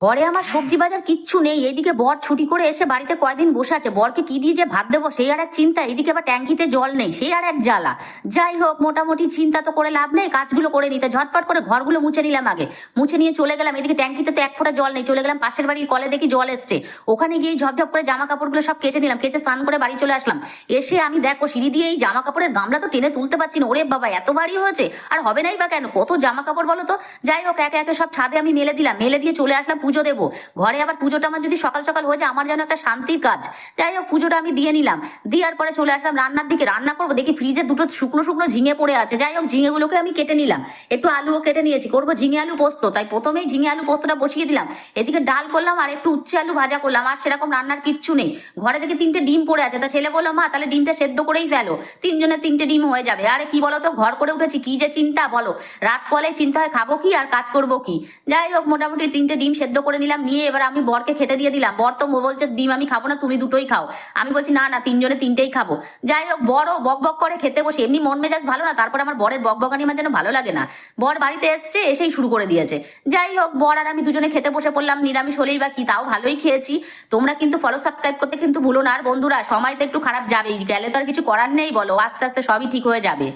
ঘরে আমার সবজি বাজার কিচ্ছু নেই। এইদিকে বর ছুটি করে এসে বাড়িতে কয়দিন বসে আছে, বরকে কি দিয়ে যে ভাত দেবো সেই আর এক চিন্তা। এদিকে আবার ট্যাঙ্কিতে জল নেই, সেই আর এক জ্বালা। যাই হোক, মোটামুটি চিন্তা তো করে লাভ নেই, কাজগুলো করে নিতে ঝটপট করে ঘরগুলো মুছে নিলাম। আগে মুছে নিয়ে চলে গেলাম, এদিকে ট্যাঙ্কিতে তো এক ফোঁটা জল নেই। চলে গেলাম পাশের বাড়ির কলে, দেখি জল এসছে। ওখানে গিয়ে ঝপঝপ করে জামা কাপড়গুলো সব কেচে নিলাম, কেচে স্নান করে বাড়ি চলে আসলাম। এসে আমি দেখো সিঁড়ি দিয়ে এই জামা কাপড়ের গামলা তো টেনে তুলতে পারছি না। ওরে বাবা, এত ভারী হয়েছে, আর হবে নাই বা কেন, কত জামা কাপড় বলো তো। যাই হোক, একে একে সব ছাদে আমি মেলে দিলাম, মেলে দিয়ে চলে আসলাম পুজো দেবো। ঘরে আবার পুজোটা আমার যদি সকাল সকাল হয়ে যায়, আমার যেন একটা শান্তির কাজ। যাই হোক, পুজোটা আমি দিয়ে নিলাম, দেওয়ার পরে চলে আসলাম রান্নার দিকে। রান্না করবো, দেখি ফ্রিজে দুটো শুকনো শুকনো ঝিঙে পড়ে আছে। যাই হোক, ঝিঙেগুলোকে আমি কেটে নিলাম, একটু আলুও কেটে নিয়েছি, করবো ঝিঙে আলু পোস্ত। তাই প্রথমেই ঝিঙে আলু পোস্তটা বসিয়ে দিলাম। এদিকে ডাল করলাম আর একটু উচ্ছে আলু ভাজা করলাম। আর সেরকম রান্নার কিচ্ছু নেই। ঘরে দেখি 3টে ডিম পড়ে আছে। তা ছেলে বললো, মা তাহলে ডিমটা সেদ্ধ করেই ফেলো, 3জনের 3টে ডিম হয়ে যাবে। আরে কি বলো তো, ঘর করে উঠেছি, কি যে চিন্তা বলো। রাত পলে চিন্তা হয় খাবো কি আর কাজ করবো কি। যাই হোক, মোটামুটি 3টে ডিম সেদ্ধ করে নিলাম, নিয়ে এবার আমি বরকে খেতে দিয়ে দিলাম। বর তো বলছে ডিম আমি খাবো না, তুমি দুটোই খাও। আমি বলছি না না, 3জনে 3টেই খাবো। যাই হোক, বড় বক বক করে খেতে বসে, এমনি মন মেজাজ ভালো না, তারপর আমার বরের বক বকানি আমার যেন ভালো লাগে না। বর বাড়িতে এসছে, এসেই শুরু করে দিয়েছে। যাই হোক, বর আর আমি দুজনে খেতে বসে পড়লাম, নিরামিষ হলেই বা কি, তাও ভালোই খেয়েছি। তোমরা কিন্তু ফলো সাবস্ক্রাইব করতে কিন্তু ভুলো না। আর বন্ধুরা, সময় তো একটু খারাপ যাবেই, গেলে তো আর কিছু করার নেই, বলো আস্তে আস্তে সবই ঠিক হয়ে যাবে।